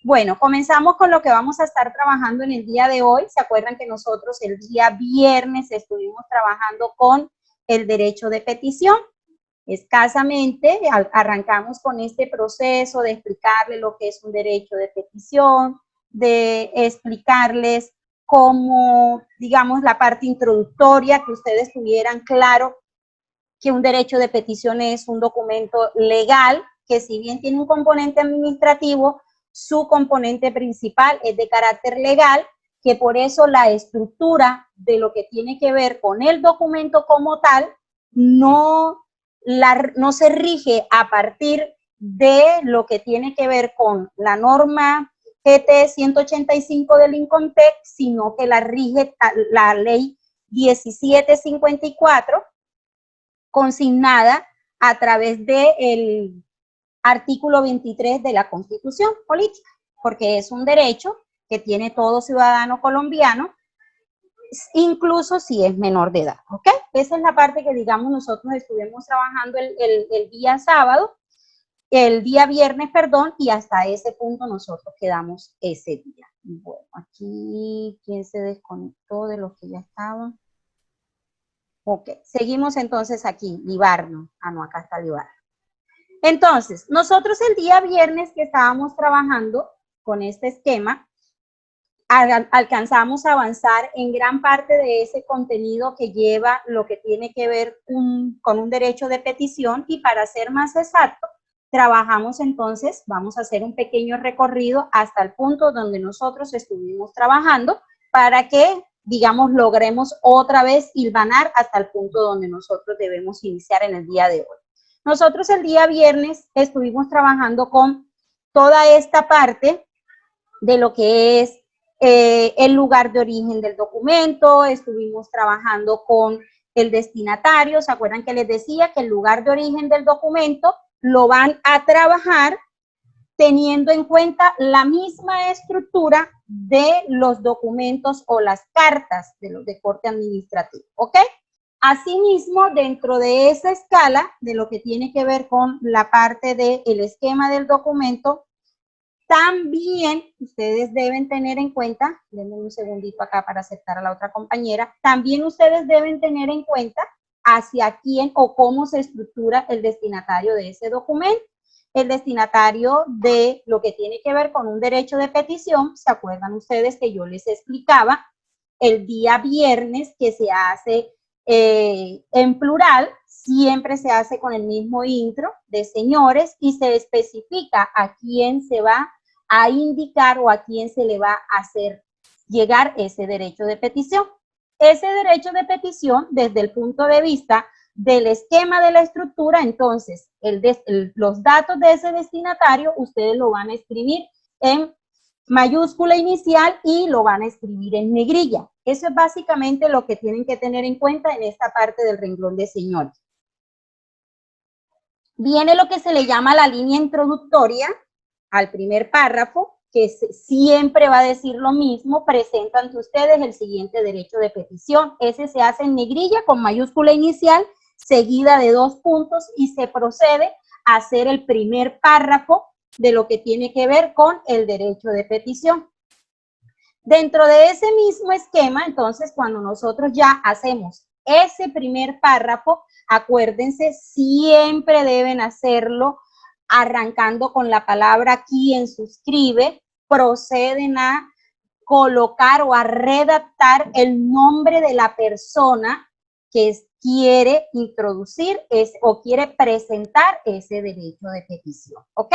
Bueno, comenzamos con lo que vamos a estar trabajando en el día de hoy. ¿Se acuerdan que nosotros el día viernes estuvimos trabajando con el derecho de petición? Escasamente arrancamos con este proceso de explicarle lo que es un derecho de petición, de explicarles cómo, digamos, la parte introductoria, que ustedes tuvieran claro que un derecho de petición es un documento legal que, si bien tiene un componente administrativo, su componente principal es de carácter legal, que por eso la estructura de lo que tiene que ver con el documento como tal no se rige a partir de lo que tiene que ver con la norma GT 185 del INCOMTEC, sino que la rige la ley 1754, consignada a través del artículo 23 de la Constitución Política, porque es un derecho que tiene todo ciudadano colombiano, incluso si es menor de edad, ¿ok? Esa es la parte que, digamos, nosotros estuvimos trabajando el día sábado, el día viernes, perdón, y hasta ese punto nosotros quedamos ese día. Bueno, aquí, ¿quién se desconectó de los que ya estaban? Ok, seguimos entonces aquí, Libarno. Ah, no, acá está Libarno. Entonces, nosotros el día viernes que estábamos trabajando con este esquema, alcanzamos a avanzar en gran parte de ese contenido que lleva lo que tiene que ver con un derecho de petición, y para ser más exacto, trabajamos entonces, vamos a hacer un pequeño recorrido hasta el punto donde nosotros estuvimos trabajando para que, digamos, logremos otra vez hilvanar hasta el punto donde nosotros debemos iniciar en el día de hoy. Nosotros el día viernes estuvimos trabajando con toda esta parte de lo que es el lugar de origen del documento, estuvimos trabajando con el destinatario. ¿Se acuerdan que les decía que el lugar de origen del documento lo van a trabajar teniendo en cuenta la misma estructura de los documentos o las cartas de los de corte administrativo, ¿ok? Asimismo, dentro de esa escala de lo que tiene que ver con la parte del esquema del documento, también ustedes deben tener en cuenta, denme un segundito acá para aceptar a la otra compañera, también ustedes deben tener en cuenta hacia quién o cómo se estructura el destinatario de ese documento. El destinatario de lo que tiene que ver con un derecho de petición, ¿se acuerdan ustedes que yo les explicaba el día viernes que se hace en plural? Siempre se hace con el mismo intro de señores y se especifica a quién se va a indicar o a quién se le va a hacer llegar ese derecho de petición. Ese derecho de petición, desde el punto de vista del esquema de la estructura, entonces los datos de ese destinatario ustedes lo van a escribir en mayúscula inicial y lo van a escribir en negrilla. Eso es básicamente lo que tienen que tener en cuenta en esta parte del renglón de señores. Viene lo que se le llama la línea introductoria al primer párrafo, que siempre va a decir lo mismo: presento ante ustedes el siguiente derecho de petición. Ese se hace en negrilla con mayúscula inicial, seguida de 2 puntos, y se procede a hacer el primer párrafo de lo que tiene que ver con el derecho de petición. Dentro de ese mismo esquema, entonces, cuando nosotros ya hacemos ese primer párrafo, acuérdense, siempre deben hacerlo arrancando con la palabra quien suscribe. Proceden a colocar o a redactar el nombre de la persona que quiere introducir o quiere presentar ese derecho de petición, ¿ok?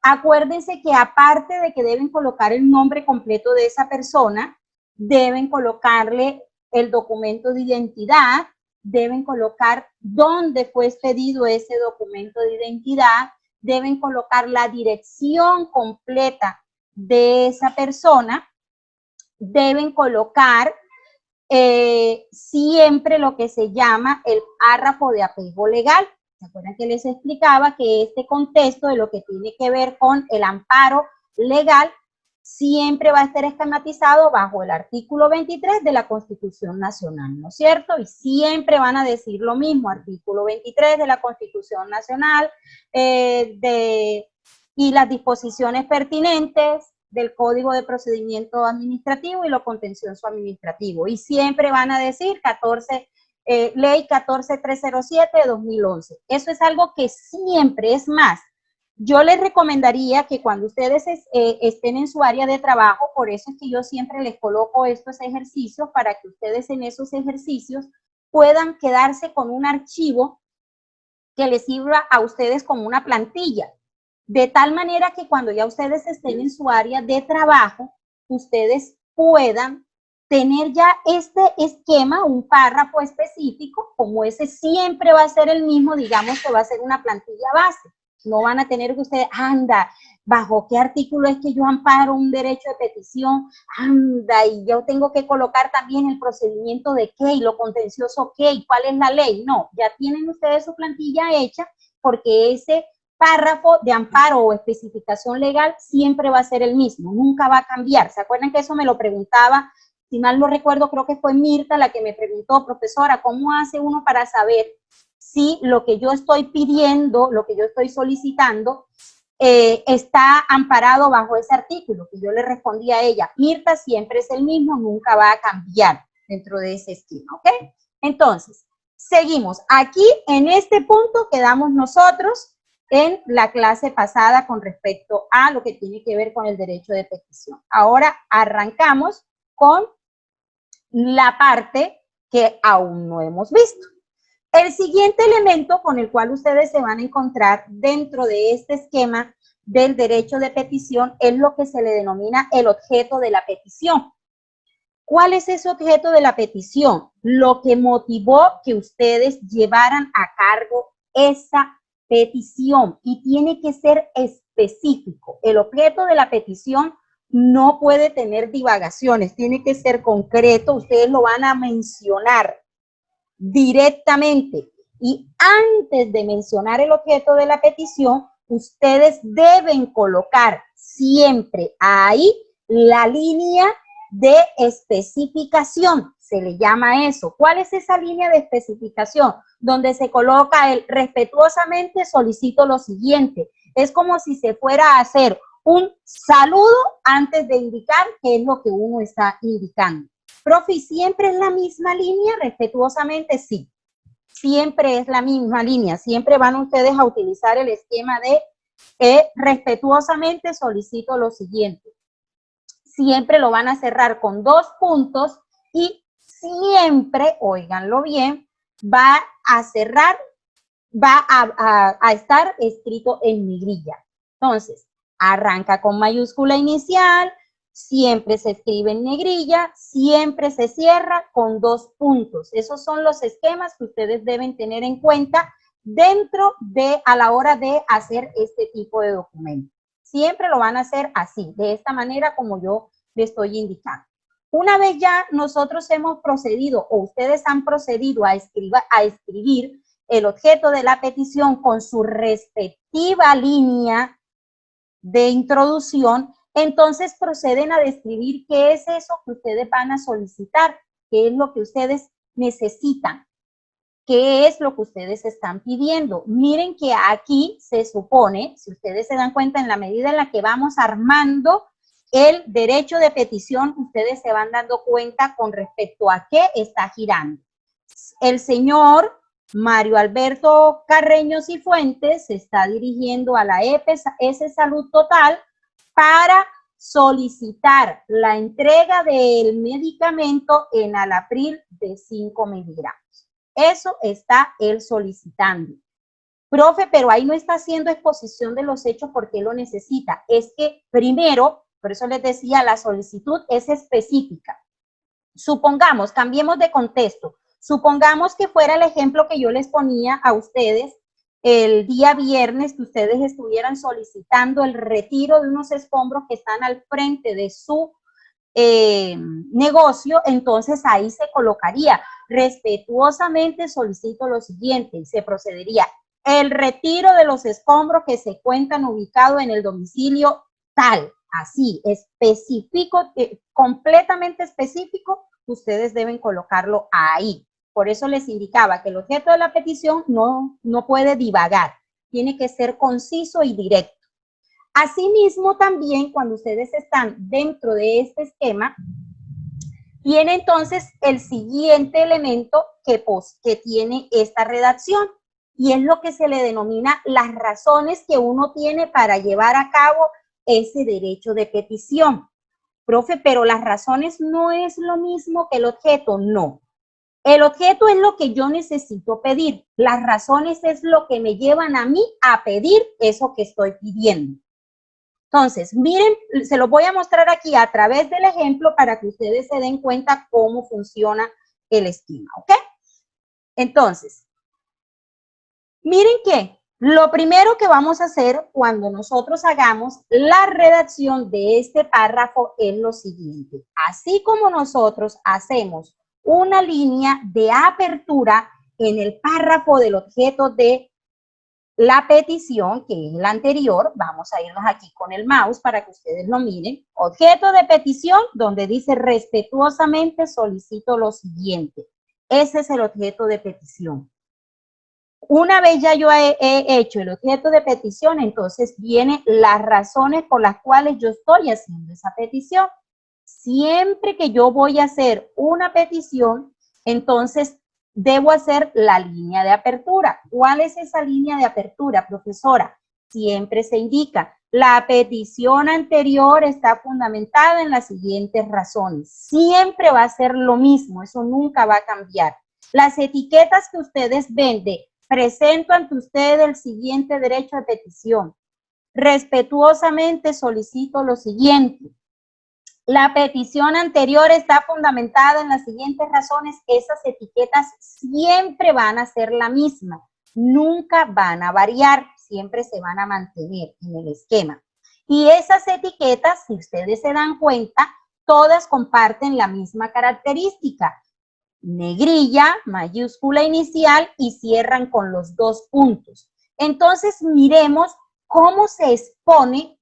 Acuérdense que aparte de que deben colocar el nombre completo de esa persona, deben colocarle el documento de identidad, deben colocar dónde fue expedido ese documento de identidad, deben colocar la dirección completa de esa persona, deben colocar siempre lo que se llama el párrafo de apego legal. ¿Se acuerdan que les explicaba que este contexto de lo que tiene que ver con el amparo legal siempre va a estar esquematizado bajo el artículo 23 de la Constitución Nacional, ¿no es cierto? Y siempre van a decir lo mismo: artículo 23 de la Constitución Nacional, de y las disposiciones pertinentes del Código de Procedimiento Administrativo y lo contencioso administrativo. Y siempre van a decir Ley 14307 de 2011. Eso es algo que siempre, es más, yo les recomendaría que cuando ustedes estén en su área de trabajo, por eso es que yo siempre les coloco estos ejercicios para que ustedes en esos ejercicios puedan quedarse con un archivo que les sirva a ustedes como una plantilla, de tal manera que cuando ya ustedes estén en su área de trabajo, ustedes puedan tener ya este esquema, un párrafo específico, como ese siempre va a ser el mismo, digamos que va a ser una plantilla base. No van a tener que ustedes, anda, ¿bajo qué artículo es que yo amparo un derecho de petición? Anda, y yo tengo que colocar también el procedimiento de qué y lo contencioso qué y cuál es la ley. No, ya tienen ustedes su plantilla hecha porque ese párrafo de amparo o especificación legal siempre va a ser el mismo, nunca va a cambiar. ¿Se acuerdan que eso me lo preguntaba? Si mal no recuerdo, creo que fue Mirta la que me preguntó, profesora, ¿cómo hace uno para saber si lo que yo estoy pidiendo, lo que yo estoy solicitando, está amparado bajo ese artículo? Y yo le respondí a ella, Mirta, siempre es el mismo, nunca va a cambiar dentro de ese esquema, ¿ok? Entonces, seguimos. Aquí, en este punto, quedamos nosotros en la clase pasada con respecto a lo que tiene que ver con el derecho de petición. Ahora arrancamos con la parte que aún no hemos visto. El siguiente elemento con el cual ustedes se van a encontrar dentro de este esquema del derecho de petición es lo que se le denomina el objeto de la petición. ¿Cuál es ese objeto de la petición? Lo que motivó que ustedes llevaran a cargo esa petición, y tiene que ser específico. El objeto de la petición no puede tener divagaciones, tiene que ser concreto, ustedes lo van a mencionar directamente. Y antes de mencionar el objeto de la petición, ustedes deben colocar siempre ahí la línea de especificación, se le llama eso. ¿Cuál es esa línea de especificación? Donde se coloca el respetuosamente solicito lo siguiente. Es como si se fuera a hacer un saludo antes de indicar qué es lo que uno está indicando. Profe, ¿siempre es la misma línea? Respetuosamente, sí. Siempre es la misma línea. Siempre van ustedes a utilizar el esquema de respetuosamente solicito lo siguiente. Siempre lo van a cerrar con 2 puntos y siempre, óiganlo bien, va a cerrar, va a estar escrito en negrilla. Entonces, arranca con mayúscula inicial, siempre se escribe en negrilla, siempre se cierra con 2 puntos. Esos son los esquemas que ustedes deben tener en cuenta a la hora de hacer este tipo de documento. Siempre lo van a hacer así, de esta manera como yo le estoy indicando. Una vez ya nosotros hemos procedido o ustedes han procedido a escribir el objeto de la petición con su respectiva línea de introducción, entonces proceden a describir qué es eso que ustedes van a solicitar, qué es lo que ustedes necesitan, qué es lo que ustedes están pidiendo. Miren que aquí se supone, si ustedes se dan cuenta, en la medida en la que vamos armando el derecho de petición, ustedes se van dando cuenta con respecto a qué está girando. El señor Mario Alberto Carreño Cifuentes se está dirigiendo a la EPS Salud Total para solicitar la entrega del medicamento enalapril de 5 miligramos. Eso está él solicitando. Profe, pero ahí no está haciendo exposición de los hechos porque lo necesita. Es que primero, por eso les decía, la solicitud es específica. Supongamos, cambiemos de contexto. Supongamos que fuera el ejemplo que yo les ponía a ustedes el día viernes, que ustedes estuvieran solicitando el retiro de unos escombros que están al frente de su negocio. Entonces ahí se colocaría, respetuosamente solicito lo siguiente, y se procedería el retiro de los escombros que se encuentran ubicados en el domicilio tal, así, específico, completamente específico, ustedes deben colocarlo ahí. Por eso les indicaba que el objeto de la petición no puede divagar, tiene que ser conciso y directo. Asimismo, también cuando ustedes están dentro de este esquema, viene entonces el siguiente elemento que tiene esta redacción, y es lo que se le denomina las razones que uno tiene para llevar a cabo ese derecho de petición. Profe, pero las razones no es lo mismo que el objeto. No. El objeto es lo que yo necesito pedir. Las razones es lo que me llevan a mí a pedir eso que estoy pidiendo. Entonces, miren, se los voy a mostrar aquí a través del ejemplo para que ustedes se den cuenta cómo funciona el esquema, ¿ok? Entonces, miren que lo primero que vamos a hacer cuando nosotros hagamos la redacción de este párrafo es lo siguiente. Así como nosotros hacemos una línea de apertura en el párrafo del objeto de la petición, que es la anterior, vamos a irnos aquí con el mouse para que ustedes lo miren. Objeto de petición, donde dice respetuosamente solicito lo siguiente. Ese es el objeto de petición. Una vez ya yo he hecho el objeto de petición, entonces vienen las razones por las cuales yo estoy haciendo esa petición. Siempre que yo voy a hacer una petición, entonces debo hacer la línea de apertura. ¿Cuál es esa línea de apertura, profesora? Siempre se indica, la petición anterior está fundamentada en las siguientes razones. Siempre va a ser lo mismo, eso nunca va a cambiar. Las etiquetas que ustedes ven de presento ante usted el siguiente derecho de petición. Respetuosamente solicito lo siguiente. La petición anterior está fundamentada en las siguientes razones. Esas etiquetas siempre van a ser la misma, nunca van a variar, siempre se van a mantener en el esquema. Y esas etiquetas, si ustedes se dan cuenta, todas comparten la misma característica. Negrilla, mayúscula inicial y cierran con los dos puntos. Entonces, miremos cómo se expone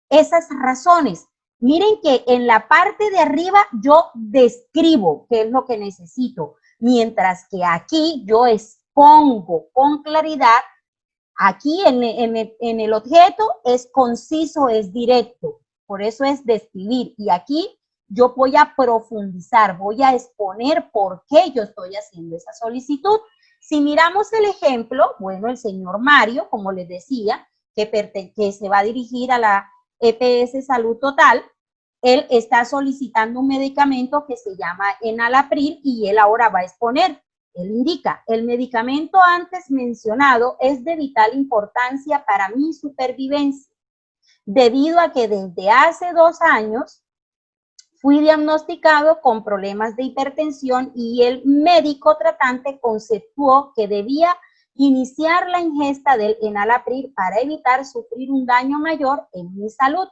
esas razones. Miren que en la parte de arriba yo describo qué es lo que necesito, mientras que aquí yo expongo con claridad. Aquí en el objeto es conciso, es directo, por eso es describir, y aquí yo voy a profundizar, voy a exponer por qué yo estoy haciendo esa solicitud. Si miramos el ejemplo, bueno, el señor Mario, como les decía, que se va a dirigir a la EPS Salud Total, él está solicitando un medicamento que se llama Enalapril y él ahora va a exponer. Él indica, el medicamento antes mencionado es de vital importancia para mi supervivencia, debido a que desde hace 2 años fui diagnosticado con problemas de hipertensión y el médico tratante conceptuó que debía iniciar la ingesta del Enalapril para evitar sufrir un daño mayor en mi salud.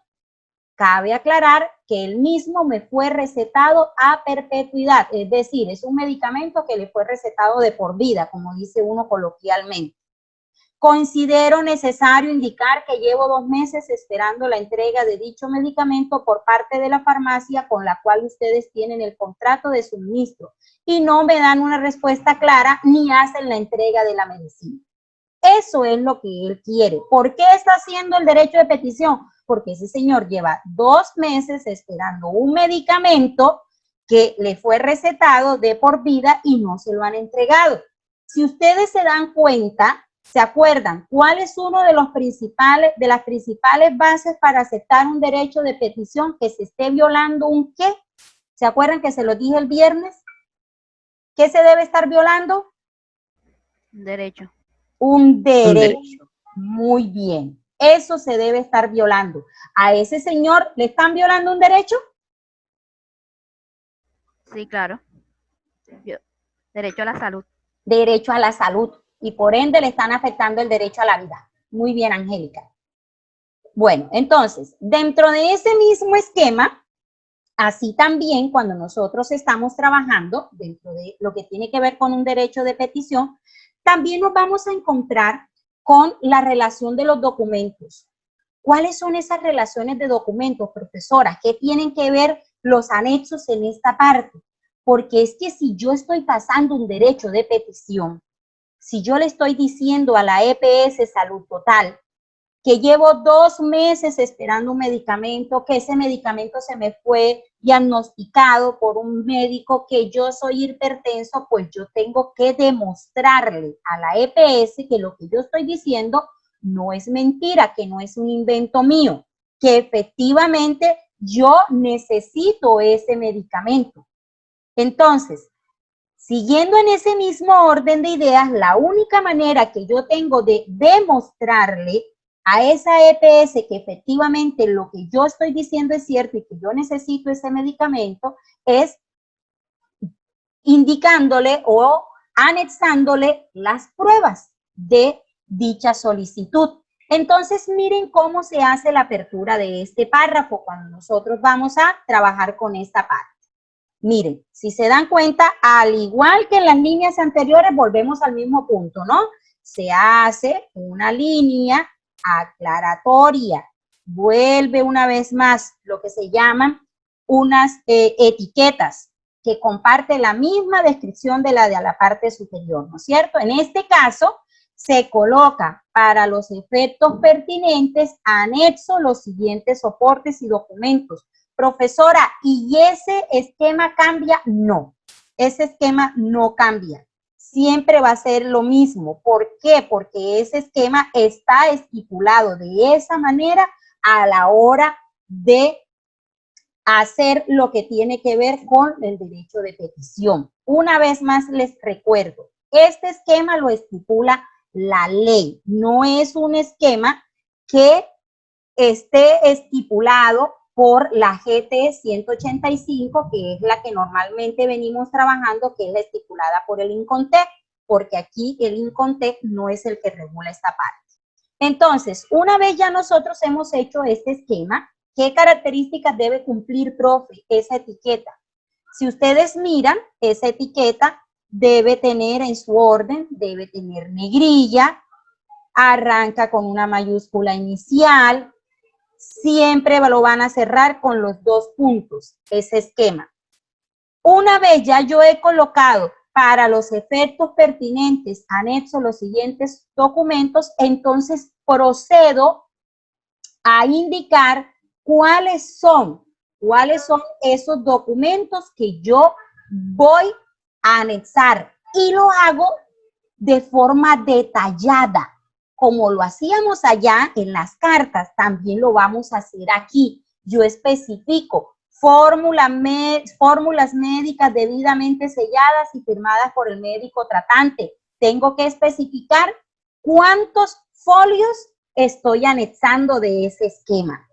Cabe aclarar que el mismo me fue recetado a perpetuidad, es decir, es un medicamento que le fue recetado de por vida, como dice uno coloquialmente. Considero necesario indicar que llevo 2 meses esperando la entrega de dicho medicamento por parte de la farmacia con la cual ustedes tienen el contrato de suministro y no me dan una respuesta clara ni hacen la entrega de la medicina. Eso es lo que él quiere. ¿Por qué está haciendo el derecho de petición? Porque ese señor lleva 2 meses esperando un medicamento que le fue recetado de por vida y no se lo han entregado. Si ustedes se dan cuenta, ¿se acuerdan cuál es uno de las principales bases para aceptar un derecho de petición? Que se esté violando un ¿qué? ¿Se acuerdan que se lo dije el viernes? ¿Qué se debe estar violando? Derecho. Un derecho. Muy bien. Eso se debe estar violando. ¿A ese señor le están violando un derecho? Sí, claro. Derecho a la salud. Derecho a la salud. Y por ende le están afectando el derecho a la vida. Muy bien, Angélica. Bueno, entonces, dentro de ese mismo esquema, así también cuando nosotros estamos trabajando dentro de lo que tiene que ver con un derecho de petición, también nos vamos a encontrar con la relación de los documentos. ¿Cuáles son esas relaciones de documentos, profesora? ¿Qué tienen que ver los anexos en esta parte? Porque es que si yo estoy pasando un derecho de petición, si yo le estoy diciendo a la EPS Salud Total que llevo 2 meses esperando un medicamento, que ese medicamento se me fue diagnosticado por un médico, que yo soy hipertenso, pues yo tengo que demostrarle a la EPS que lo que yo estoy diciendo no es mentira, que no es un invento mío, que efectivamente yo necesito ese medicamento. Entonces, siguiendo en ese mismo orden de ideas, la única manera que yo tengo de demostrarle a esa EPS que efectivamente lo que yo estoy diciendo es cierto y que yo necesito ese medicamento es indicándole o anexándole las pruebas de dicha solicitud. Entonces, miren cómo se hace la apertura de este párrafo cuando nosotros vamos a trabajar con esta parte. Miren, si se dan cuenta, al igual que en las líneas anteriores, volvemos al mismo punto, ¿no? Se hace una línea aclaratoria. Vuelve una vez más lo que se llaman unas etiquetas que comparte la misma descripción de la parte superior, ¿no es cierto? En este caso, se coloca para los efectos pertinentes anexo los siguientes soportes y documentos. Profesora, ¿y ese esquema cambia? No, ese esquema no cambia. Siempre va a ser lo mismo. ¿Por qué? Porque ese esquema está estipulado de esa manera a la hora de hacer lo que tiene que ver con el derecho de petición. Una vez más les recuerdo, este esquema lo estipula la ley, no es un esquema que esté estipulado por la GT 185, que es la que normalmente venimos trabajando, que es la estipulada por el INCONTEC, porque aquí el INCONTEC no es el que regula esta parte. Entonces, una vez ya nosotros hemos hecho este esquema, ¿qué características debe cumplir, profe, esa etiqueta? Si ustedes miran, esa etiqueta debe tener en su orden, debe tener negrilla, arranca con una mayúscula inicial, siempre lo van a cerrar con los 2 puntos, ese esquema. Una vez ya yo he colocado para los efectos pertinentes anexo los siguientes documentos, entonces procedo a indicar cuáles son esos documentos que yo voy a anexar y lo hago de forma detallada. Como lo hacíamos allá en las cartas, también lo vamos a hacer aquí. Yo especifico fórmulas médicas debidamente selladas y firmadas por el médico tratante. Tengo que especificar cuántos folios estoy anexando de ese esquema.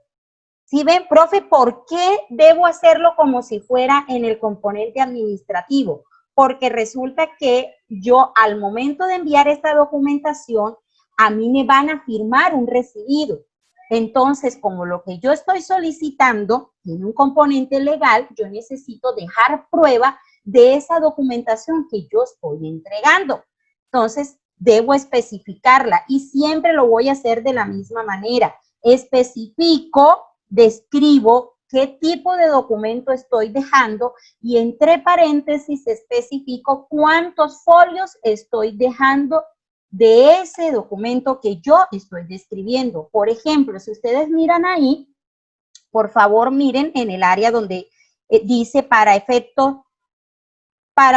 ¿Sí ven, profe, por qué debo hacerlo como si fuera en el componente administrativo? Porque resulta que yo al momento de enviar esta documentación, a mí me van a firmar un recibido. Entonces, como lo que yo estoy solicitando tiene un componente legal, yo necesito dejar prueba de esa documentación que yo estoy entregando. Entonces, debo especificarla y siempre lo voy a hacer de la misma manera. Especifico, describo qué tipo de documento estoy dejando y entre paréntesis especifico cuántos folios estoy dejando de ese documento que yo estoy describiendo. Por ejemplo, si ustedes miran ahí, por favor miren en el área donde dice para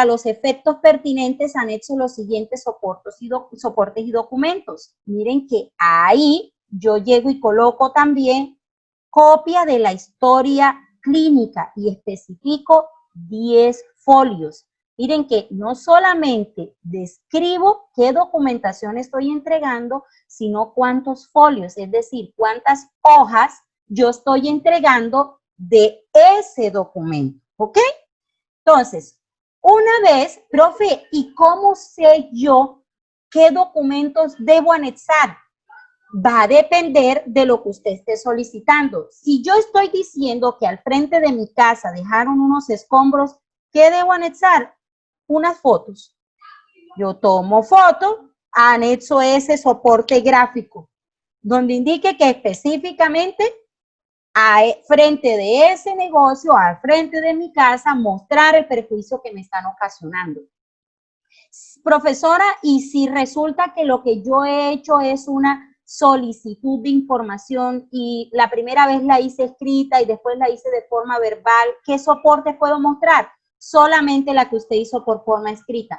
los efectos pertinentes anexo los siguientes soportes y documentos. Miren que ahí yo llego y coloco también copia de la historia clínica y especifico 10 folios. Miren que no solamente describo qué documentación estoy entregando, sino cuántos folios, es decir, cuántas hojas yo estoy entregando de ese documento, ¿ok? Entonces, una vez, profe, ¿y cómo sé yo qué documentos debo anexar? Va a depender de lo que usted esté solicitando. Si yo estoy diciendo que al frente de mi casa dejaron unos escombros, ¿qué debo anexar? Unas fotos. Yo tomo foto, anexo ese soporte gráfico, donde indique que específicamente frente de ese negocio, al frente de mi casa, mostrar el perjuicio que me están ocasionando. Profesora, y si resulta que lo que yo he hecho es una solicitud de información y la primera vez la hice escrita y después la hice de forma verbal, ¿qué soporte puedo mostrar? Solamente la que usted hizo por forma escrita.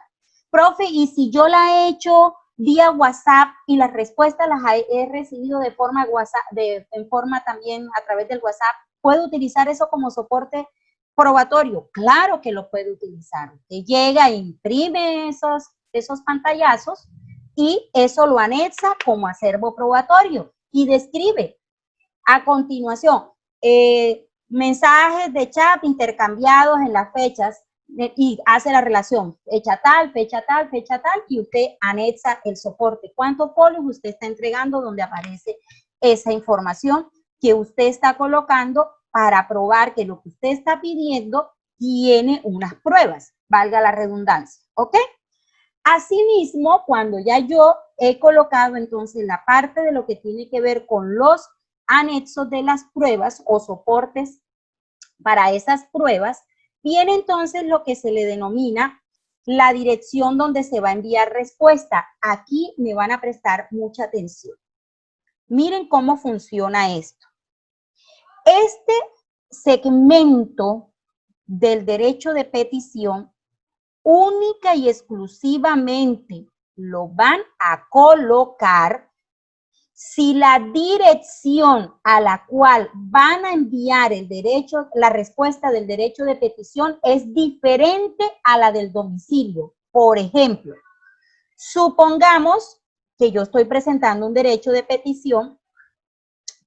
Profe, ¿y si yo la he hecho vía WhatsApp y las respuestas las he recibido de forma WhatsApp, en forma también a través del WhatsApp, ¿puedo utilizar eso como soporte probatorio? Claro que lo puede utilizar. Usted llega e imprime esos pantallazos y eso lo anexa como acervo probatorio y describe a continuación mensajes de chat intercambiados en las fechas y hace la relación, fecha tal, fecha tal, fecha tal, y usted anexa el soporte. ¿Cuántos folios usted está entregando donde aparece esa información que usted está colocando para probar que lo que usted está pidiendo tiene unas pruebas, valga la redundancia, ¿ok? Asimismo, cuando ya yo he colocado entonces la parte de lo que tiene que ver con los anexos de las pruebas o soportes para esas pruebas, viene entonces lo que se le denomina la dirección donde se va a enviar respuesta. Aquí me van a prestar mucha atención. Miren cómo funciona esto. Este segmento del derecho de petición única y exclusivamente lo van a colocar si la dirección a la cual van a enviar la respuesta del derecho de petición es diferente a la del domicilio. Por ejemplo, supongamos que yo estoy presentando un derecho de petición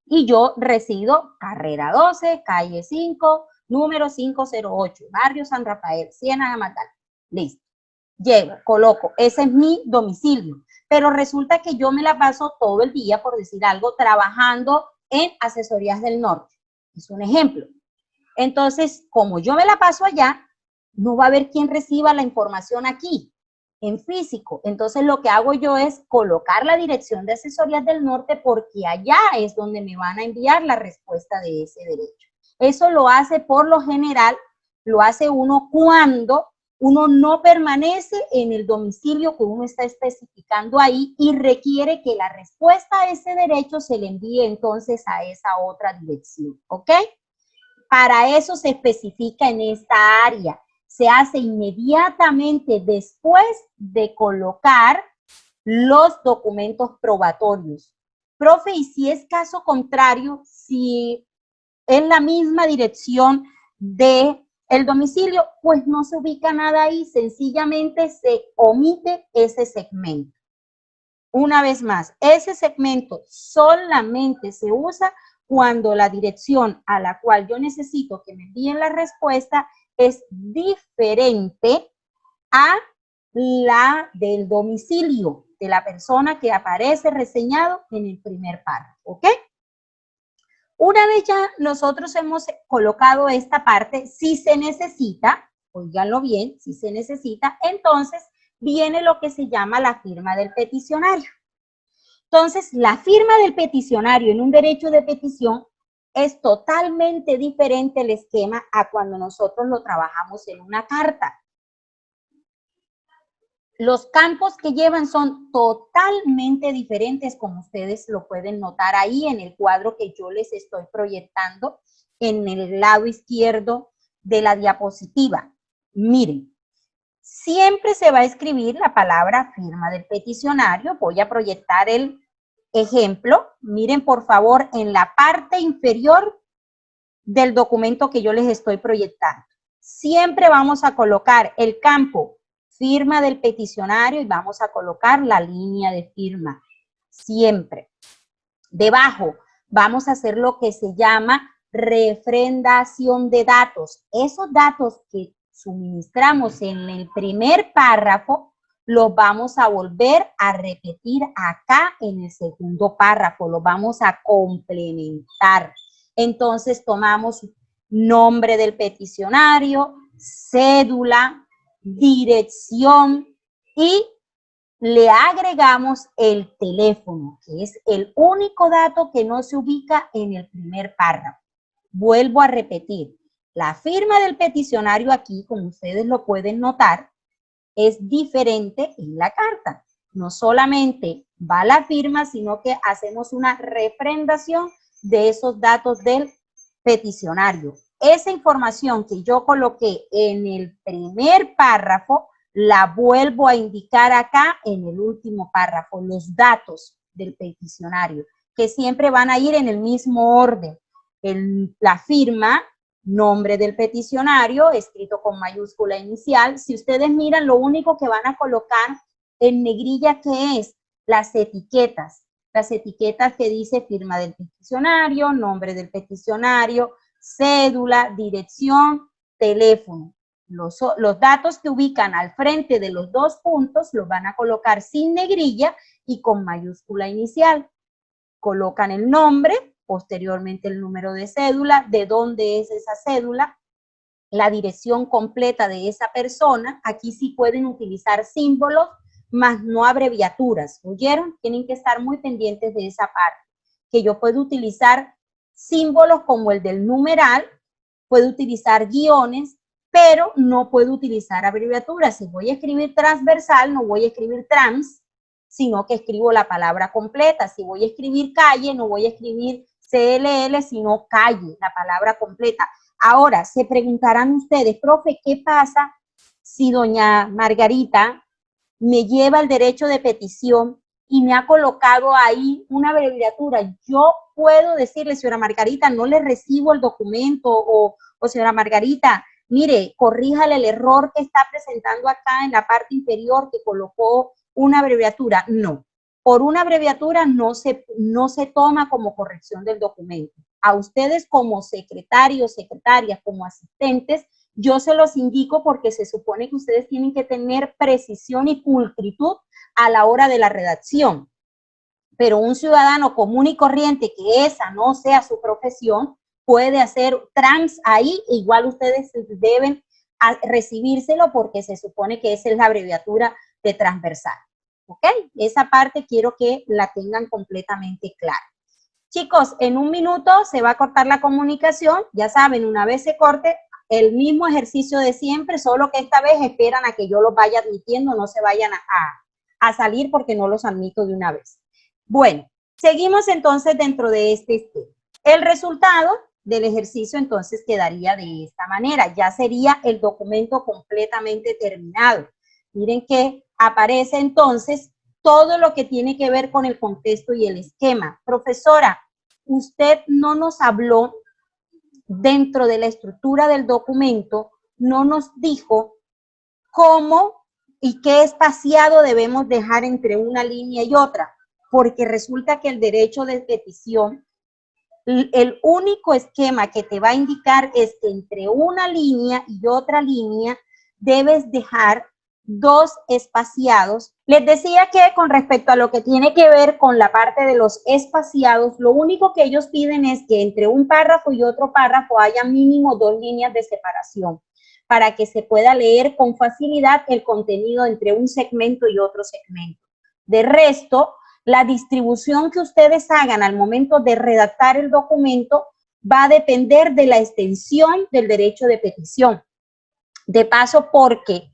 y yo resido Carrera 12, calle 5, número 508, barrio San Rafael, Ciénaga Matal. Listo. Llego, coloco, ese es mi domicilio, pero resulta que yo me la paso todo el día, por decir algo, trabajando en Asesorías del Norte. Es un ejemplo. Entonces, como yo me la paso allá, no va a haber quien reciba la información aquí, en físico. Entonces, lo que hago yo es colocar la dirección de Asesorías del Norte porque allá es donde me van a enviar la respuesta de ese derecho. Eso lo hace por lo general, lo hace uno cuando uno no permanece en el domicilio que uno está especificando ahí y requiere que la respuesta a ese derecho se le envíe entonces a esa otra dirección, ¿ok? Para eso se especifica en esta área. Se hace inmediatamente después de colocar los documentos probatorios. Profe, y si es caso contrario, si es la misma dirección de el domicilio, pues no se ubica nada ahí, sencillamente se omite ese segmento. Una vez más, ese segmento solamente se usa cuando la dirección a la cual yo necesito que me envíen la respuesta es diferente a la del domicilio de la persona que aparece reseñado en el primer párrafo, ¿ok? Una vez ya nosotros hemos colocado esta parte, si se necesita, oiganlo bien, si se necesita, entonces viene lo que se llama la firma del peticionario. Entonces, la firma del peticionario en un derecho de petición es totalmente diferente el esquema a cuando nosotros lo trabajamos en una carta. Los campos que llevan son totalmente diferentes, como ustedes lo pueden notar ahí en el cuadro que yo les estoy proyectando en el lado izquierdo de la diapositiva. Miren, siempre se va a escribir la palabra firma del peticionario. Voy a proyectar el ejemplo. Miren, por favor, en la parte inferior del documento que yo les estoy proyectando. Siempre vamos a colocar el campo firma del peticionario y vamos a colocar la línea de firma, siempre. Debajo vamos a hacer lo que se llama refrendación de datos. Esos datos que suministramos en el primer párrafo los vamos a volver a repetir acá en el segundo párrafo, los vamos a complementar. Entonces tomamos nombre del peticionario, cédula, dirección y le agregamos el teléfono, que es el único dato que no se ubica en el primer párrafo. Vuelvo a repetir, la firma del peticionario aquí, como ustedes lo pueden notar, es diferente en la carta. No solamente va la firma, sino que hacemos una refrendación de esos datos del peticionario. Esa información que yo coloqué en el primer párrafo, la vuelvo a indicar acá en el último párrafo, los datos del peticionario, que siempre van a ir en el mismo orden. La firma, nombre del peticionario, escrito con mayúscula inicial. Si ustedes miran, lo único que van a colocar en negrilla, ¿qué es? Las etiquetas que dice firma del peticionario, nombre del peticionario, cédula, dirección, teléfono. Los datos que ubican al frente de los dos puntos los van a colocar sin negrilla y con mayúscula inicial. Colocan el nombre, posteriormente el número de cédula, de dónde es esa cédula, la dirección completa de esa persona. Aquí sí pueden utilizar símbolos, más no abreviaturas. ¿Oyeron? Tienen que estar muy pendientes de esa parte. Que yo puedo utilizar símbolos como el del numeral, puedo utilizar guiones, pero no puedo utilizar abreviaturas. Si voy a escribir transversal, no voy a escribir trans, sino que escribo la palabra completa. Si voy a escribir calle, no voy a escribir CLL, sino calle, la palabra completa. Ahora, se preguntarán ustedes, profe, ¿qué pasa si doña Margarita me lleva el derecho de petición y me ha colocado ahí una abreviatura? Yo puedo decirle, señora Margarita, no le recibo el documento, o señora Margarita, mire, corríjale el error que está presentando acá en la parte inferior que colocó una abreviatura. No, por una abreviatura no se toma como corrección del documento. A ustedes como secretarios, secretarias, como asistentes, yo se los indico porque se supone que ustedes tienen que tener precisión y pulcritud a la hora de la redacción. Pero un ciudadano común y corriente que esa no sea su profesión, puede hacer trans ahí, igual ustedes deben recibírselo porque se supone que esa es la abreviatura de transversal. ¿Ok? Esa parte quiero que la tengan completamente clara. Chicos, en un minuto se va a cortar la comunicación. Ya saben, una vez se corte, el mismo ejercicio de siempre, solo que esta vez esperan a que yo los vaya admitiendo, no se vayan a salir porque no los admito de una vez. Bueno, seguimos entonces dentro de este estilo. El resultado del ejercicio entonces quedaría de esta manera. Ya sería el documento completamente terminado. Miren que aparece entonces todo lo que tiene que ver con el contexto y el esquema. Profesora, usted no nos habló dentro de la estructura del documento, no nos dijo cómo y qué espaciado debemos dejar entre una línea y otra, porque resulta que el derecho de petición, el único esquema que te va a indicar es que entre una línea y otra línea debes dejar dos espaciados. Les decía que con respecto a lo que tiene que ver con la parte de los espaciados, lo único que ellos piden es que entre un párrafo y otro párrafo haya mínimo 2 líneas de separación para que se pueda leer con facilidad el contenido entre un segmento y otro segmento. De resto, la distribución que ustedes hagan al momento de redactar el documento va a depender de la extensión del derecho de petición. De paso, porque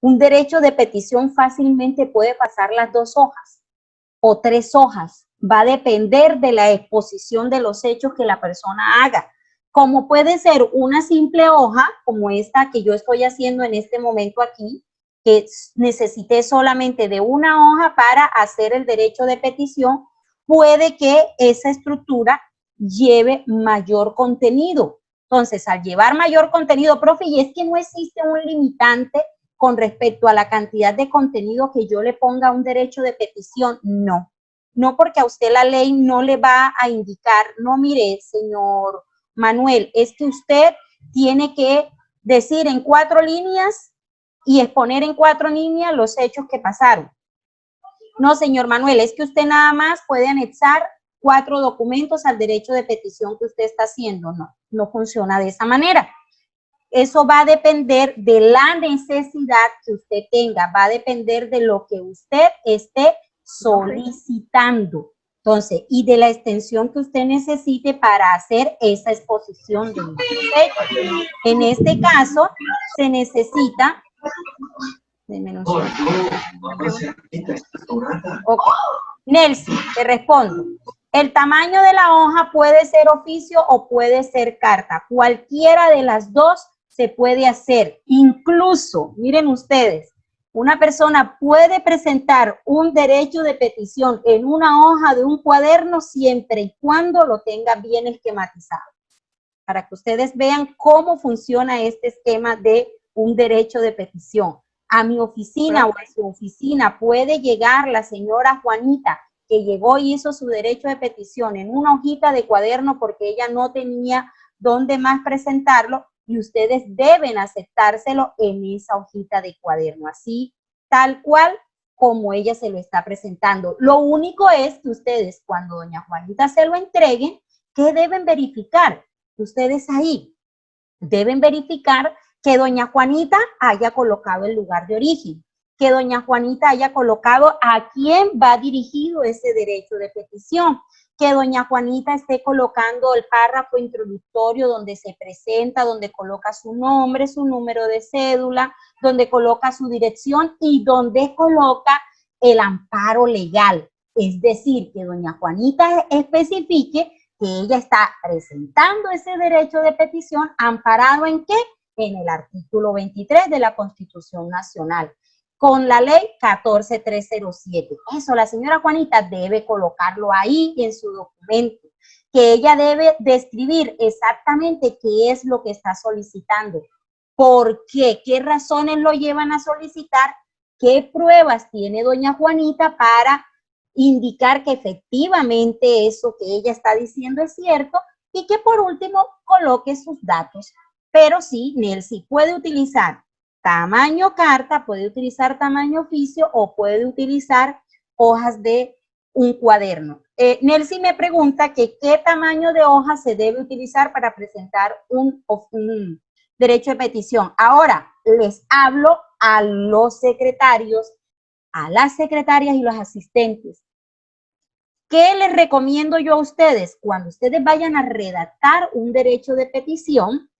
un derecho de petición fácilmente puede pasar las 2 hojas o 3 hojas. Va a depender de la exposición de los hechos que la persona haga. Como puede ser una simple hoja, como esta que yo estoy haciendo en este momento aquí, que necesité solamente de una hoja para hacer el derecho de petición, puede que esa estructura lleve mayor contenido. Entonces, al llevar mayor contenido, profe, y es que no existe un limitante con respecto a la cantidad de contenido que yo le ponga a un derecho de petición, no. No, porque a usted la ley no le va a indicar, no, mire, señor Manuel, es que usted tiene que decir en 4 líneas y exponer en 4 líneas los hechos que pasaron. No, señor Manuel, es que usted nada más puede anexar 4 documentos al derecho de petición que usted está haciendo. No, no funciona de esa manera. Eso va a depender de la necesidad que usted tenga, va a depender de lo que usted esté solicitando. Entonces, y de la extensión que usted necesite para hacer esa exposición de los hechos. En este caso, se necesita Deme un segundo. Ok. Nelson, te respondo. El tamaño de la hoja puede ser oficio o puede ser carta. Cualquiera de las dos se puede hacer. Incluso, miren ustedes, una persona puede presentar un derecho de petición en una hoja de un cuaderno siempre y cuando lo tenga bien esquematizado. Para que ustedes vean cómo funciona este esquema de un derecho de petición. A mi oficina o a su oficina puede llegar la señora Juanita, que llegó y hizo su derecho de petición en una hojita de cuaderno porque ella no tenía dónde más presentarlo, y ustedes deben aceptárselo en esa hojita de cuaderno, así tal cual como ella se lo está presentando. Lo único es que ustedes, cuando doña Juanita se lo entreguen, ¿qué deben verificar? Ustedes ahí deben verificar que doña Juanita haya colocado el lugar de origen, que doña Juanita haya colocado a quién va dirigido ese derecho de petición, que doña Juanita esté colocando el párrafo introductorio donde se presenta, donde coloca su nombre, su número de cédula, donde coloca su dirección y donde coloca el amparo legal. Es decir, que doña Juanita especifique que ella está presentando ese derecho de petición amparado ¿en qué? En el artículo 23 de la Constitución Nacional, con la ley 14307. Eso la señora Juanita debe colocarlo ahí en su documento, que ella debe describir exactamente qué es lo que está solicitando, por qué, qué razones lo llevan a solicitar, qué pruebas tiene doña Juanita para indicar que efectivamente eso que ella está diciendo es cierto, y que por último coloque sus datos. Pero sí, Nelcy puede utilizar tamaño carta, puede utilizar tamaño oficio o puede utilizar hojas de un cuaderno. Nelcy me pregunta que qué tamaño de hoja se debe utilizar para presentar un derecho de petición. Ahora les hablo a los secretarios, a las secretarias y los asistentes. ¿Qué les recomiendo yo a ustedes? Cuando ustedes vayan a redactar un derecho de petición,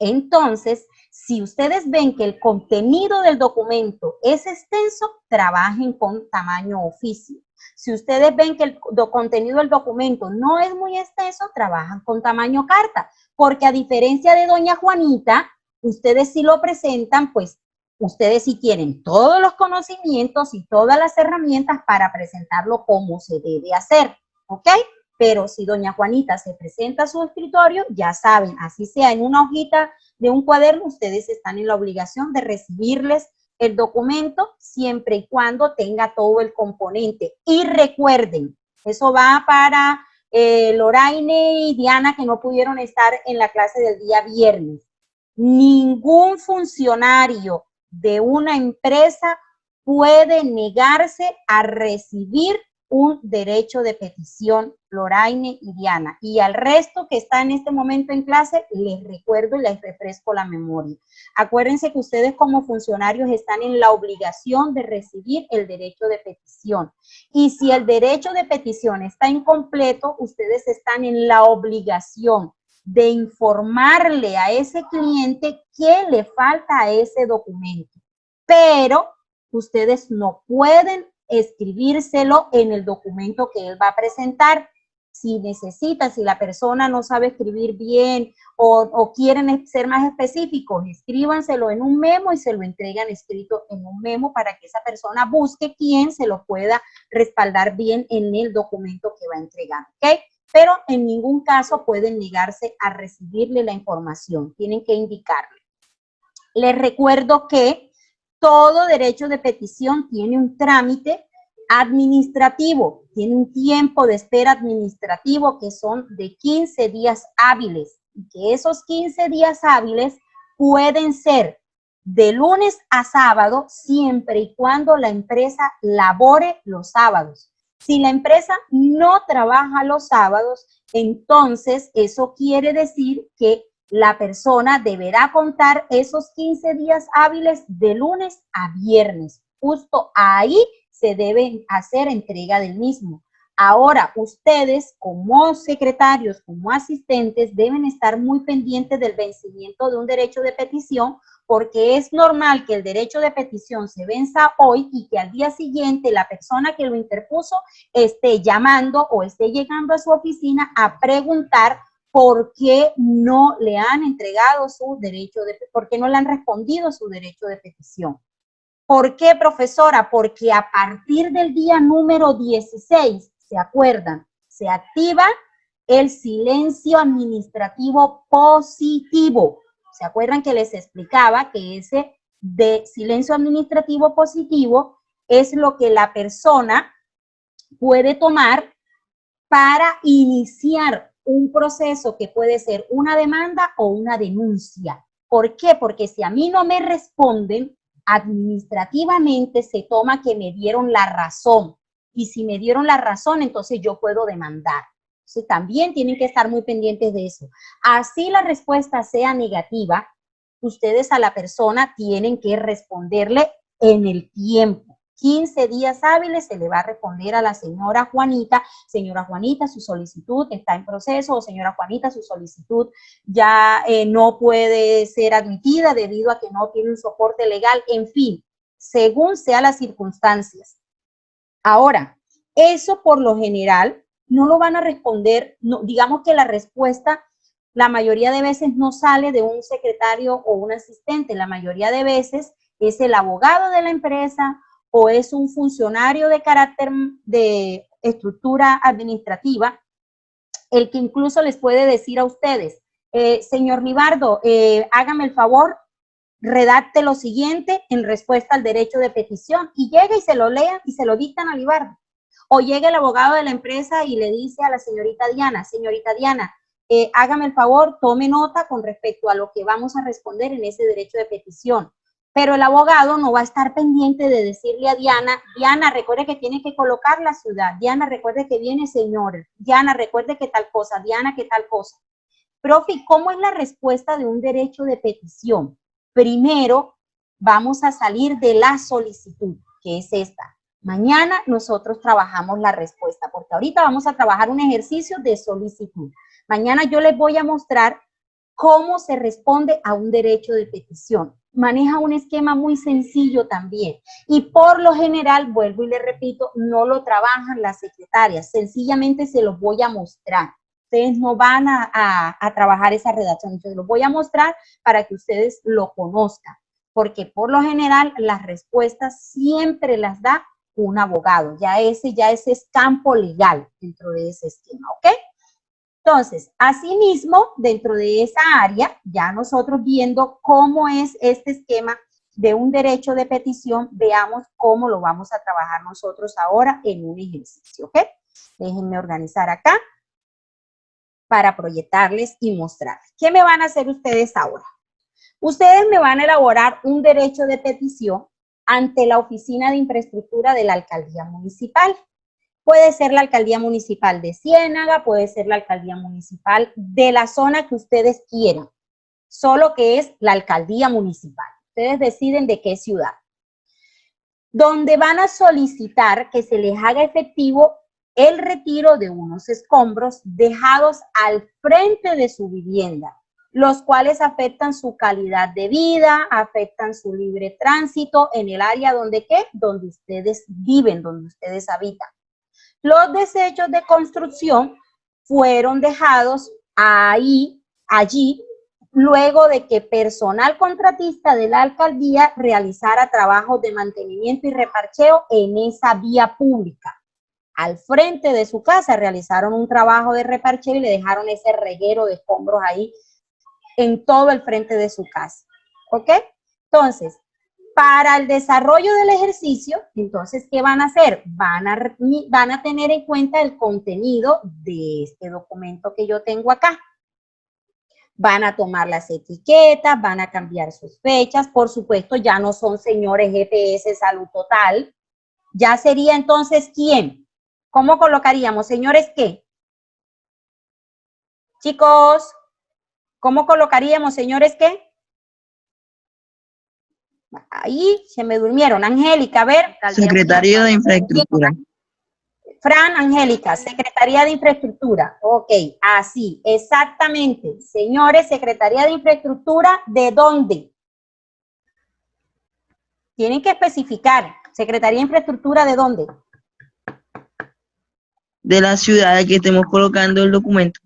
entonces, si ustedes ven que el contenido del documento es extenso, trabajen con tamaño oficio. Si ustedes ven que el contenido del documento no es muy extenso, trabajan con tamaño carta, porque a diferencia de doña Juanita, ustedes sí lo presentan, pues ustedes sí tienen todos los conocimientos y todas las herramientas para presentarlo como se debe hacer, ¿ok? Pero si doña Juanita se presenta a su escritorio, ya saben, así sea en una hojita de un cuaderno, ustedes están en la obligación de recibirles el documento siempre y cuando tenga todo el componente. Y recuerden, eso va para Loraine y Diana, que no pudieron estar en la clase del día viernes. Ningún funcionario de una empresa puede negarse a recibir un derecho de petición, Loraine y Diana. Y al resto que está en este momento en clase, les recuerdo y les refresco la memoria. Acuérdense que ustedes como funcionarios están en la obligación de recibir el derecho de petición. Y si el derecho de petición está incompleto, ustedes están en la obligación de informarle a ese cliente qué le falta a ese documento. Pero ustedes no pueden escribírselo en el documento que él va a presentar. Si necesita, si la persona no sabe escribir bien o quieren ser más específicos, escríbanselo en un memo y se lo entregan escrito en un memo para que esa persona busque quién se lo pueda respaldar bien en el documento que va a entregar, ¿ok? Pero en ningún caso pueden negarse a recibirle la información, tienen que indicarle. Les recuerdo que todo derecho de petición tiene un trámite administrativo, tiene un tiempo de espera administrativo que son de 15 días hábiles, y que esos 15 días hábiles pueden ser de lunes a sábado siempre y cuando la empresa labore los sábados. Si la empresa no trabaja los sábados, entonces eso quiere decir que la persona deberá contar esos 15 días hábiles de lunes a viernes. Justo ahí se debe hacer entrega del mismo. Ahora, ustedes como secretarios, como asistentes, deben estar muy pendientes del vencimiento de un derecho de petición, porque es normal que el derecho de petición se venza hoy y que al día siguiente la persona que lo interpuso esté llamando o esté llegando a su oficina a preguntar por qué no le han entregado su derecho de, por qué no le han respondido su derecho de petición. ¿Por qué, profesora? Porque a partir del día número 16, ¿se acuerdan? Se activa el silencio administrativo positivo. ¿Se acuerdan que les explicaba que ese de silencio administrativo positivo es lo que la persona puede tomar para iniciar un proceso que puede ser una demanda o una denuncia? ¿Por qué? Porque si a mí no me responden, administrativamente se toma que me dieron la razón, y si me dieron la razón, entonces yo puedo demandar. Entonces también tienen que estar muy pendientes de eso. Así la respuesta sea negativa, ustedes a la persona tienen que responderle en el tiempo. 15 días hábiles se le va a responder a la señora Juanita: señora Juanita, su solicitud está en proceso, o señora Juanita, su solicitud ya no puede ser admitida debido a que no tiene un soporte legal, en fin, según sean las circunstancias. Ahora, eso por lo general no lo van a responder, no, digamos que la respuesta la mayoría de veces no sale de un secretario o un asistente, la mayoría de veces es el abogado de la empresa o es un funcionario de carácter de estructura administrativa, el que incluso les puede decir a ustedes: señor Libardo, hágame el favor, redacte lo siguiente en respuesta al derecho de petición, y llega y se lo lean y se lo dictan a Libardo. O llega el abogado de la empresa y le dice a la señorita Diana: señorita Diana, hágame el favor, tome nota con respecto a lo que vamos a responder en ese derecho de petición. Pero el abogado no va a estar pendiente de decirle a Diana: Diana, recuerde que tiene que colocar la ciudad, Diana, recuerde que viene señor, Diana, recuerde que tal cosa, Diana, que tal cosa. Profe, ¿cómo es la respuesta de un derecho de petición? Primero, vamos a salir de la solicitud, que es esta. Mañana nosotros trabajamos la respuesta, porque ahorita vamos a trabajar un ejercicio de solicitud. Mañana yo les voy a mostrar cómo se responde a un derecho de petición. Maneja un esquema muy sencillo también. Y por lo general, vuelvo y le repito, no lo trabajan las secretarias. Sencillamente se los voy a mostrar. Ustedes no van a trabajar esa redacción. Yo los voy a mostrar para que ustedes lo conozcan. Porque por lo general, las respuestas siempre las da un abogado. Ya ese es campo legal dentro de ese esquema, ¿ok? Entonces, asimismo, dentro de esa área, ya nosotros viendo cómo es este esquema de un derecho de petición, veamos cómo lo vamos a trabajar nosotros ahora en un ejercicio, ¿ok? Déjenme organizar acá para proyectarles y mostrarles. ¿Qué me van a hacer ustedes ahora? Ustedes me van a elaborar un derecho de petición ante la Oficina de Infraestructura de la Alcaldía Municipal. Puede ser la alcaldía municipal de Ciénaga, puede ser la alcaldía municipal de la zona que ustedes quieran, solo que es la alcaldía municipal. Ustedes deciden de qué ciudad. Donde van a solicitar que se les haga efectivo el retiro de unos escombros dejados al frente de su vivienda, los cuales afectan su calidad de vida, afectan su libre tránsito en el área donde ustedes viven, donde ustedes habitan. Los desechos de construcción fueron dejados allí, luego de que personal contratista de la alcaldía realizara trabajos de mantenimiento y reparcheo en esa vía pública. Al frente de su casa realizaron un trabajo de reparcheo y le dejaron ese reguero de escombros ahí en todo el frente de su casa, ¿ok? Entonces, para el desarrollo del ejercicio, entonces, ¿qué van a hacer? Van a tener en cuenta el contenido de este documento que yo tengo acá. Van a tomar las etiquetas, van a cambiar sus fechas. Por supuesto, ya no son señores GPS Salud Total. Ya sería entonces, ¿quién? ¿Cómo colocaríamos? ¿Señores qué? Chicos, ¿cómo colocaríamos? ¿Señores qué? Ahí se me durmieron. Angélica, a ver. Secretario de Infraestructura. Fran Angélica, Secretaría de Infraestructura. Ok, así, exactamente. Señores, Secretaría de Infraestructura, ¿de dónde? Tienen que especificar. Secretaría de Infraestructura, ¿de dónde? De la ciudad que estemos colocando el documento.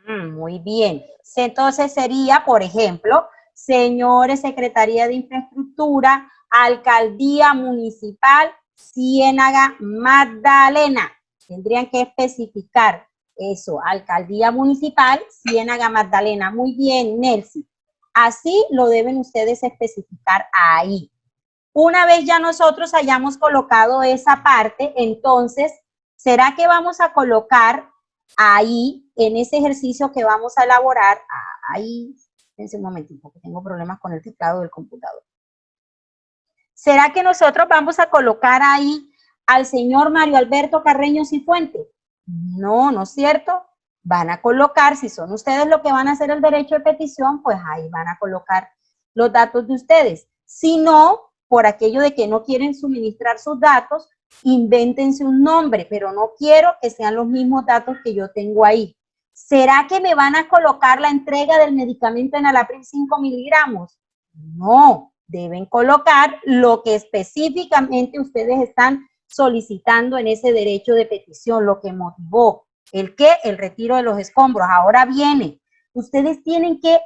Muy bien. Entonces sería, por ejemplo, señores, Secretaría de Infraestructura, Alcaldía Municipal, Ciénaga Magdalena. Tendrían que especificar eso, Alcaldía Municipal, Ciénaga Magdalena. Muy bien, Nelson. Así lo deben ustedes especificar ahí. Una vez ya nosotros hayamos colocado esa parte, entonces, ¿será que vamos a colocar ahí, en ese ejercicio que vamos a elaborar, ahí, espérense un momentito, que tengo problemas con el teclado del computador? ¿Será que nosotros vamos a colocar ahí al señor Mario Alberto Carreño Cifuentes? No, ¿no es cierto? Van a colocar, si son ustedes los que van a hacer el derecho de petición, pues ahí van a colocar los datos de ustedes. Si no, por aquello de que no quieren suministrar sus datos, invéntense un nombre, pero no quiero que sean los mismos datos que yo tengo ahí. ¿Será que me van a colocar la entrega del medicamento Enalapril 5 miligramos? No, deben colocar lo que específicamente ustedes están solicitando en ese derecho de petición, lo que motivó. ¿El qué? El retiro de los escombros. Ahora viene, ustedes tienen que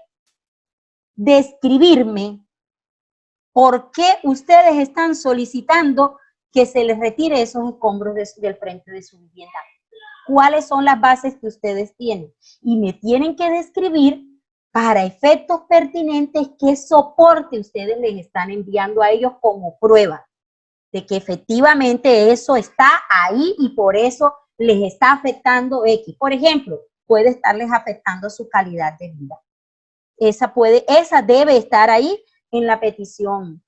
describirme por qué ustedes están solicitando que se les retire esos escombros del frente de su vivienda. ¿Cuáles son las bases que ustedes tienen? Y me tienen que describir para efectos pertinentes qué soporte ustedes les están enviando a ellos como prueba de que efectivamente eso está ahí y por eso les está afectando X. Por ejemplo, puede estarles afectando su calidad de vida. Esa debe estar ahí en la petición,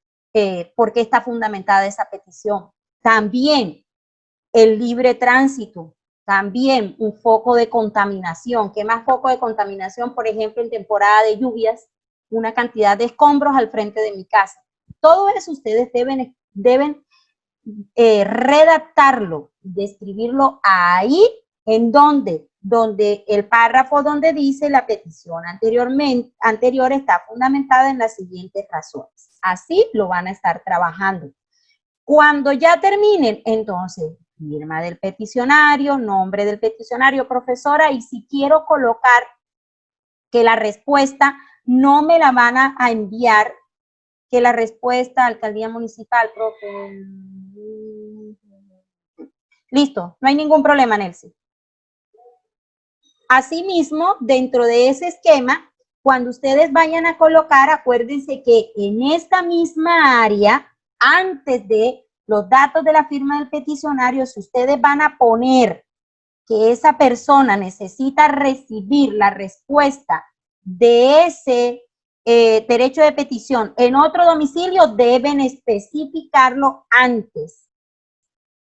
porque está fundamentada esa petición. También el libre tránsito, también un foco de contaminación. ¿Qué más foco de contaminación? Por ejemplo, en temporada de lluvias, una cantidad de escombros al frente de mi casa. Todo eso ustedes deben redactarlo, describirlo ahí, en donde el párrafo donde dice la petición anterior está fundamentada en las siguientes razones. Así lo van a estar trabajando. Cuando ya terminen, entonces, firma del peticionario, nombre del peticionario, profesora, y si quiero colocar que la respuesta no me la van a enviar, que la respuesta, alcaldía municipal, profe. Listo, no hay ningún problema, Nelson. Asimismo, dentro de ese esquema, cuando ustedes vayan a colocar, acuérdense que en esta misma área, antes de los datos de la firma del peticionario, si ustedes van a poner que esa persona necesita recibir la respuesta de ese derecho de petición en otro domicilio, deben especificarlo antes.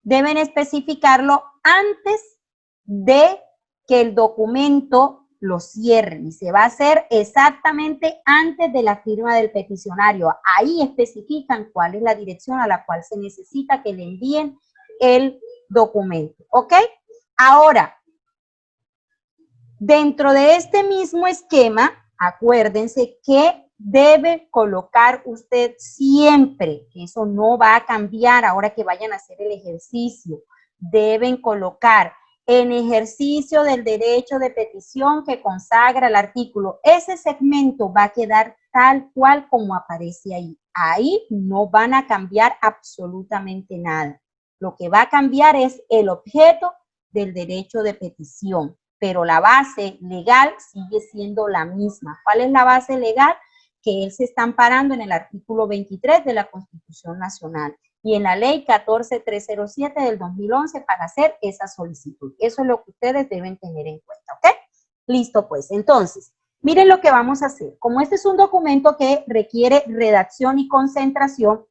Deben especificarlo antes de que el documento lo cierren y se va a hacer exactamente antes de la firma del peticionario. Ahí especifican cuál es la dirección a la cual se necesita que le envíen el documento, ¿ok? Ahora, dentro de este mismo esquema, acuérdense que debe colocar usted siempre, que eso no va a cambiar ahora que vayan a hacer el ejercicio, deben colocar en ejercicio del derecho de petición que consagra el artículo. Ese segmento va a quedar tal cual como aparece ahí. Ahí no van a cambiar absolutamente nada. Lo que va a cambiar es el objeto del derecho de petición, pero la base legal sigue siendo la misma. ¿Cuál es la base legal? Que él se está amparando en el artículo 23 de la Constitución Nacional y en la ley 14307 del 2011 para hacer esa solicitud. Eso es lo que ustedes deben tener en cuenta, ¿ok? Listo, pues. Entonces, miren lo que vamos a hacer. Como este es un documento que requiere redacción y concentración,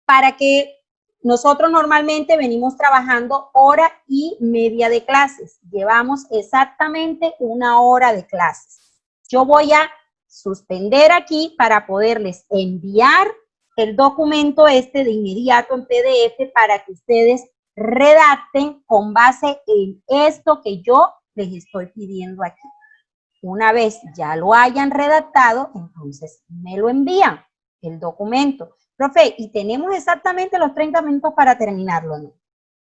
para que nosotros normalmente venimos trabajando hora y media de clases. Llevamos exactamente una hora de clases. Yo voy a suspender aquí para poderles enviar el documento de inmediato en PDF para que ustedes redacten con base en esto que yo les estoy pidiendo aquí. Una vez ya lo hayan redactado, entonces me lo envían, el documento. Profe, y tenemos exactamente los 30 minutos para terminarlo, ¿no?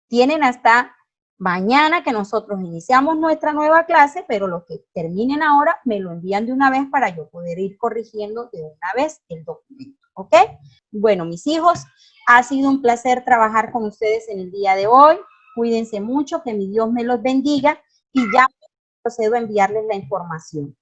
Tienen hasta mañana que nosotros iniciamos nuestra nueva clase, pero los que terminen ahora me lo envían de una vez para yo poder ir corrigiendo de una vez el documento, ¿ok? Bueno, mis hijos, ha sido un placer trabajar con ustedes en el día de hoy. Cuídense mucho, que mi Dios me los bendiga y ya procedo a enviarles la información.